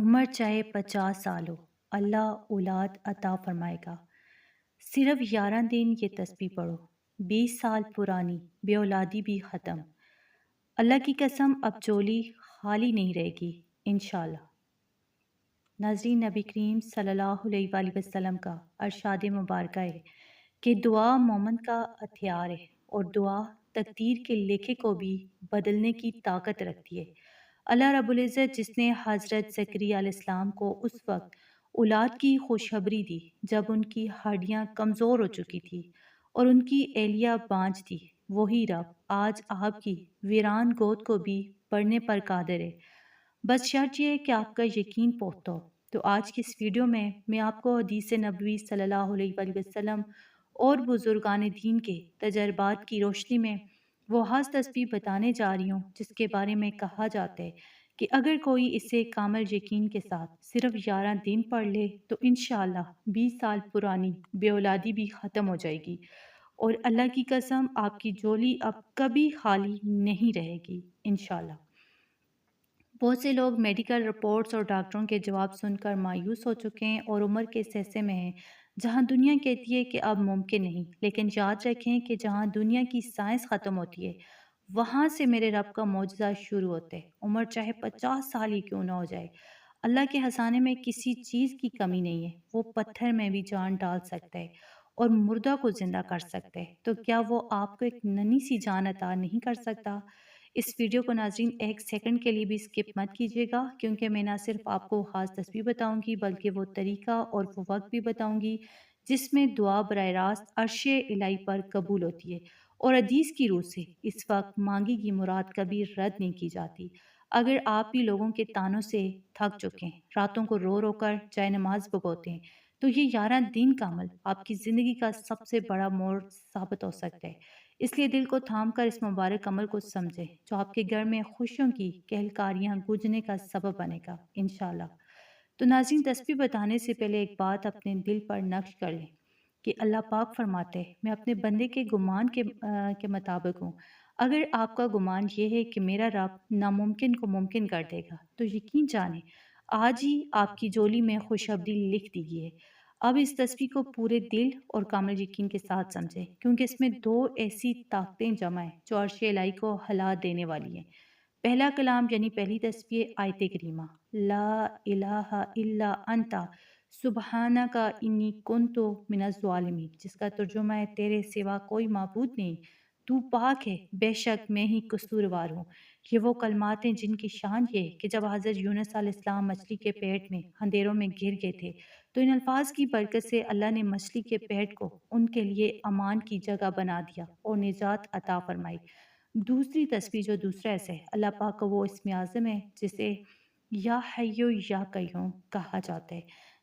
عمر چاہے 50 سال ہو، اللہ اولاد عطا فرمائے گا۔ صرف 11 دن یہ تسبیح پڑھو، 20 سال پرانی بے اولادی بھی ختم۔ اللہ کی قسم اب جولی خالی نہیں رہے گی انشاءاللہ۔ ناظرین، نبی کریم صلی اللہ علیہ وآلہ وسلم کا ارشاد مبارکہ ہے کہ دعا مومن کا ہتھیار ہے اور دعا تقدیر کے لکھے کو بھی بدلنے کی طاقت رکھتی ہے۔ اللہ رب العزت جس نے حضرت زکریا علیہ السلام کو اس وقت اولاد کی خوشخبری دی جب ان کی ہڈیاں کمزور ہو چکی تھی اور ان کی اہلیہ بانجھ تھی، وہی رب آج آپ کی ویران گود کو بھی پڑھنے پر قادر ہے۔ بس شرط یہ ہے کہ آپ کا یقین پختہ ہو۔ تو آج کی اس ویڈیو میں آپ کو حدیث نبوی صلی اللہ علیہ وآلہ وسلم اور بزرگان دین کے تجربات کی روشنی میں وہ خاص تسبیح بتانے جا رہی ہوں جس کے بارے میں کہا جاتا ہے کہ اگر کوئی اسے کامل یقین کے ساتھ صرف 11 دن پڑھ لے تو انشاءاللہ 20 سال پرانی بے اولادی بھی ختم ہو جائے گی، اور اللہ کی قسم آپ کی جولی اب کبھی خالی نہیں رہے گی انشاءاللہ۔ بہت سے لوگ میڈیکل رپورٹس اور ڈاکٹروں کے جواب سن کر مایوس ہو چکے ہیں اور عمر کے اس حصے میں ہیں جہاں دنیا کہتی ہے کہ اب ممکن نہیں، لیکن یاد رکھیں کہ جہاں دنیا کی سائنس ختم ہوتی ہے وہاں سے میرے رب کا معجزہ شروع ہوتا ہے۔ عمر چاہے 50 سال ہی کیوں نہ ہو جائے، اللہ کے خزانے میں کسی چیز کی کمی نہیں ہے۔ وہ پتھر میں بھی جان ڈال سکتا ہے اور مردہ کو زندہ کر سکتا ہے، تو کیا وہ آپ کو ایک ننھی سی جان عطا نہیں کر سکتا؟ اس ویڈیو کو ناظرین 1 سیکنڈ کے لیے بھی سکپ مت کیجیے گا، کیونکہ میں نہ صرف آپ کو خاص تسبیح بتاؤں گی بلکہ وہ طریقہ اور وہ وقت بھی بتاؤں گی جس میں دعا براہ راست عرش الہی پر قبول ہوتی ہے، اور حدیث کی روح سے اس وقت مانگی گی مراد کبھی رد نہیں کی جاتی۔ اگر آپ بھی لوگوں کے تانوں سے تھک چکے ہیں، راتوں کو رو رو کر جائے نماز بھگوتے ہیں، تو یہ 11 دن کا عمل آپ کی زندگی کا سب سے بڑا موڑ ثابت ہو سکتا ہے۔ اس لیے دل کو تھام کر اس مبارک عمل کو سمجھیں جو آپ کے گھر میں خوشیوں کی کہلکاریاں گونجنے کا سبب بنے گا انشاءاللہ۔ تو ناظرین، تسبیح بتانے سے پہلے ایک بات اپنے دل پر نقش کر لیں کہ اللہ پاک فرماتے ہیں میں اپنے بندے کے گمان کے مطابق ہوں۔ اگر آپ کا گمان یہ ہے کہ میرا رب ناممکن کو ممکن کر دے گا تو یقین جانیں آج ہی آپ کی جولی میں خوشخبری لکھ دی گئی ہے۔ اب اس تسبیح کو پورے دل اور کامل یقین کے ساتھ سمجھیں، کیونکہ اس میں 2 ایسی طاقتیں جمع ہیں جو عرش الہی کو ہلا دینے والی ہیں۔ پہلا کلام یعنی پہلی تسبیح آیت کریمہ لا الہ الا انت سبحانک انی کنت من الظالمین، جس کا ترجمہ ہے تیرے سوا کوئی معبود نہیں، تو پاک ہے، بے شک میں ہی قصوروار ہوں۔ یہ وہ کلمات ہیں جن کی شان یہ ہے کہ جب حضرت یونس علیہ السلام مچھلی کے پیٹ میں اندھیروں میں گر گئے تھے تو ان الفاظ کی برکت سے اللہ نے مچھلی کے پیٹ کو ان کے لیے امان کی جگہ بنا دیا اور نجات عطا فرمائی۔ دوسری تسبیح جو دوسرا ایسے ہے، اللہ پاک کا وہ اسم اعظم ہے جسے یا حیو یا قیوم کہا جاتا ہے،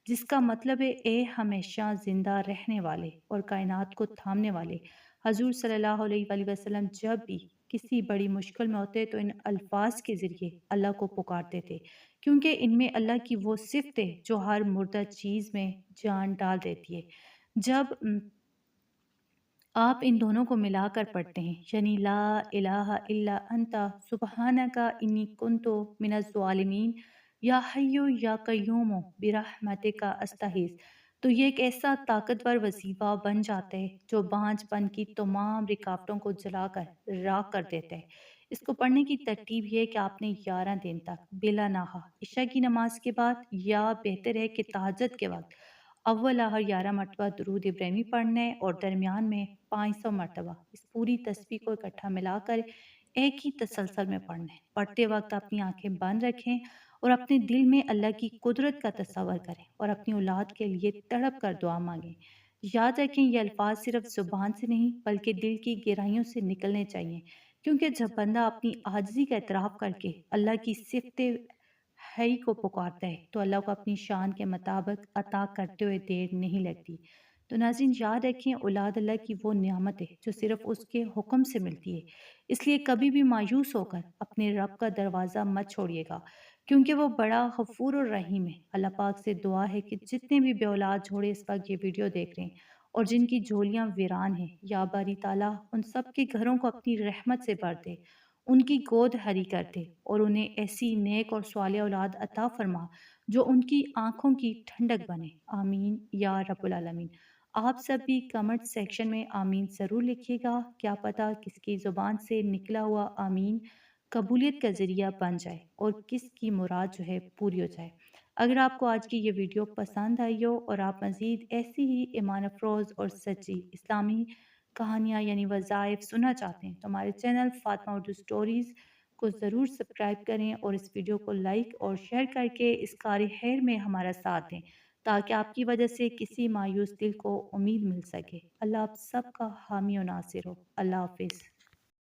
جس کا مطلب ہے اے ہمیشہ زندہ رہنے والے اور کائنات کو تھامنے والے۔ حضور صلی اللہ علیہ وآلہ وسلم جب بھی کسی بڑی مشکل میں ہوتے تو ان الفاظ کے ذریعے اللہ کو پکارتے تھے، کیونکہ ان میں اللہ کی وہ صفت ہے جو ہر مردہ چیز میں جان ڈال دیتی ہے۔ جب آپ ان دونوں کو ملا کر پڑھتے ہیں یعنی لا الہ الا انت سبحانک انی کنت من الظالمین یا حی یا قیوم برحمتک استغیث، تو یہ ایک ایسا طاقتور وظیفہ بن جاتا ہے جو بانجھ پن کی تمام رکاوٹوں کو جلا کر راکھ کر دیتا ہے۔ اس کو پڑھنے کی ترتیب یہ ہے کہ آپ نے 11 دن تک بلا ناغہ عشاء کی نماز کے بعد یا بہتر ہے کہ تہجد کے وقت اول آخر 11 مرتبہ درود ابراہیمی پڑھنا ہے اور درمیان میں 500 مرتبہ اس پوری تسبیح کو اکٹھا ملا کر ایک ہی تسلسل میں پڑھنا ہے۔ پڑھتے وقت اپنی آنکھیں بند رکھیں اور اپنے دل میں اللہ کی قدرت کا تصور کریں اور اپنی اولاد کے لیے تڑپ کر دعا مانگیں۔ یاد رکھیں یہ الفاظ صرف زبان سے نہیں بلکہ دل کی گہرائیوں سے نکلنے چاہیے، کیونکہ جب بندہ اپنی عاجزی کا اعتراف کر کے اللہ کی صفت ہے کو پکارتا ہے تو اللہ کو اپنی شان کے مطابق عطا کرتے ہوئے دیر نہیں لگتی۔ تو ناظرین، یاد رکھیں اولاد اللہ کی وہ نعمت ہے جو صرف اس کے حکم سے ملتی ہے، اس لیے کبھی بھی مایوس ہو کر اپنے رب کا دروازہ مت چھوڑیے گا، کیونکہ وہ بڑا غفور اور رحیم ہے۔ اللہ پاک سے دعا ہے کہ جتنے بھی بے اولاد جوڑے اس وقت یہ ویڈیو دیکھ رہے ہیں اور جن کی جولیاں ویران ہیں، یا باری تعالیٰ ان سب کے گھروں کو اپنی رحمت سے بھر دے، ان کی گود ہری کر دے اور انہیں ایسی نیک اور صالح اولاد عطا فرما جو ان کی آنکھوں کی ٹھنڈک بنے۔ آمین یا رب العالمین۔ آپ سب بھی کمنٹ سیکشن میں آمین ضرور لکھیے گا، کیا پتہ کس کی زبان سے نکلا ہوا آمین قبولیت کا ذریعہ بن جائے اور کس کی مراد جو ہے پوری ہو جائے۔ اگر آپ کو آج کی یہ ویڈیو پسند آئی ہو اور آپ مزید ایسی ہی ایمان افروز اور سچی اسلامی کہانیاں یعنی وظائف سننا چاہتے ہیں تو ہمارے چینل فاطمہ اردو سٹوریز کو ضرور سبسکرائب کریں اور اس ویڈیو کو لائک اور شیئر کر کے اس کار خیر میں ہمارا ساتھ دیں تاکہ آپ کی وجہ سے کسی مایوس دل کو امید مل سکے۔ اللہ آپ سب کا حامی و ناصر ہو۔ اللہ حافظ۔